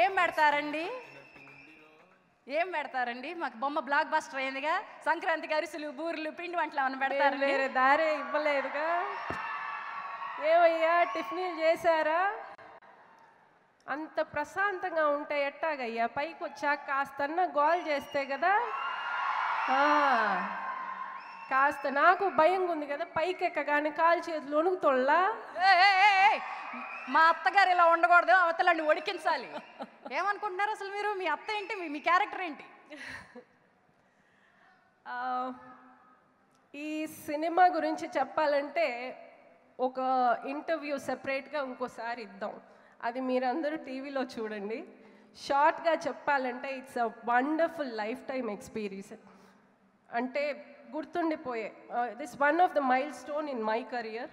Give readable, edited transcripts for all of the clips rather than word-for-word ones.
ఏం పెడతారండి? ఏం పెడతారండి? మాకు బొమ్మ బ్లాక్ బస్టర్ అయిందిగా. సంక్రాంతికి అరిసెలు, బూరెలు, పిండి వంటలు ఏమైనా పెడతారండి? వేరే దారే ఇవ్వలేదుగా. ఏమయ్యా టిఫిన్లు చేశారా? అంత ప్రశాంతంగా ఉంటే ఎట్టాగయ్యా? పైకి వచ్చాక కాస్తన్నా గోల్ చేస్తే కదా. కాస్త నాకు భయంగా ఉంది కదా, పైకి ఎక్కగానే కాలు చేతులు వణుకుతోళ్ళా. మా అత్తగారు ఇలా ఉండకూడదు, అవతలని ఒడికించాలి. ఏమనుకుంటున్నారు అసలు మీరు? మీ అత్త ఏంటి? మీ క్యారెక్టర్ ఏంటి? ఈ సినిమా గురించి చెప్పాలంటే ఒక ఇంటర్వ్యూ సెపరేట్గా ఇంకోసారి ఇద్దాం. అది మీరందరూ టీవీలో చూడండి. షార్ట్గా చెప్పాలంటే it's a wonderful life time experience. అంటే గుర్తుండిపోయే this one of the mile stone in my career.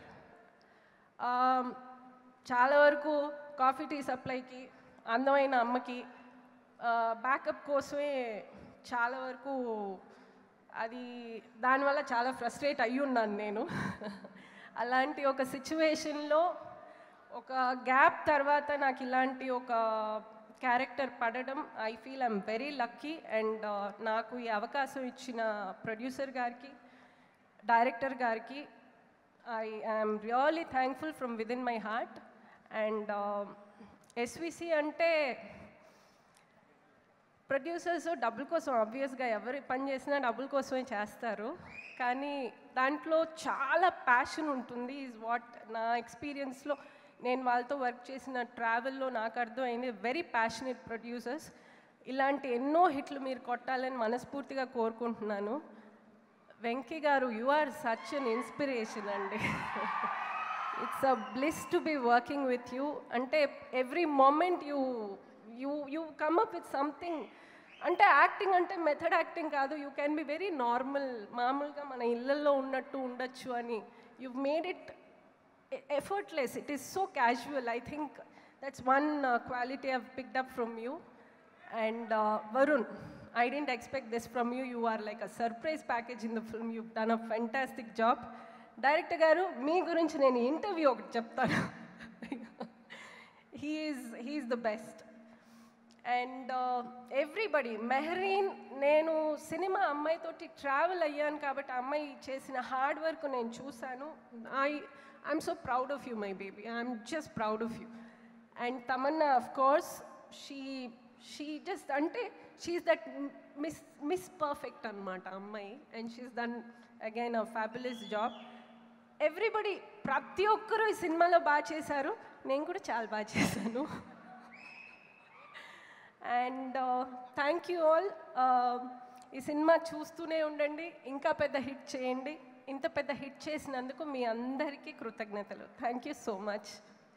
చాలా వరకు కాఫీ టీ సప్లైకి, అందమైన అమ్మకి బ్యాకప్ కోసమే చాలా వరకు అది దానివల్ల చాలా ఫ్రస్ట్రేట్ అయ్యి ఉన్నాను నేను. అలాంటి ఒక సిచ్యువేషన్లో ఒక గ్యాప్ తర్వాత నాకు ఇలాంటి ఒక క్యారెక్టర్ పడడం I feel I'm very lucky. And నాకు ఈ అవకాశం ఇచ్చిన ప్రొడ్యూసర్ గారికి, డైరెక్టర్ గారికి I am really thankful from within my heart. And SVC అంటే ప్రొడ్యూసర్స్ డబ్బుల కోసం ఆబ్వియస్గా ఎవరు పని చేసినా డబ్బుల కోసమే చేస్తారు, కానీ దాంట్లో చాలా ప్యాషన్ ఉంటుంది. ఈజ్ వాట్ నా ఎక్స్పీరియన్స్లో నేను వాళ్ళతో వర్క్ చేసిన ట్రావెల్లో నాకు అర్థమైంది. Very passionate producers. ఇలాంటి ఎన్నో హిట్లు మీరు కొట్టాలని మనస్ఫూర్తిగా కోరుకుంటున్నాను. వెంకీ గారు, you are such an inspiration అండి. It's a bliss to be working with you. అంటే every moment you come up with something. అంటే యాక్టింగ్ అంటే మెథడ్ యాక్టింగ్ కాదు, you can be very normal, మామూలుగా మన ఇళ్ళల్లో ఉన్నట్టు ఉండొచ్చు అని. You made it effortless. It is so casual. I think that's one quality I've picked up from you. And Varun, I didn't expect this from you. You are like a surprise package in the film. You've done a fantastic job. Director garu, me gurinchi nenu interview okati cheptanu. he is the best. And everybody, Mehreen, నేను cinema అమ్మాయితోటి travel అయ్యాను కాబట్టి అమ్మాయి చేసిన hard work నేను చూశాను. I'm so proud of you, my baby. I'm just proud of you. And Tamanna, of course, she just ante she's that miss perfect anamata ammai, and she's done again a fabulous job. Everybody, prati okkaru ee cinemalo baa chesaru, nenu kuda chaala baa chesanu. And thank you all. ఈ cinema చూస్తూనే ఉండండి, ఇంకా పెద్ద hit చేయండి. ఇంత పెద్ద hit చేసినందుకు మీ అందరికీ కృతజ్ఞతలు. Thank you so much.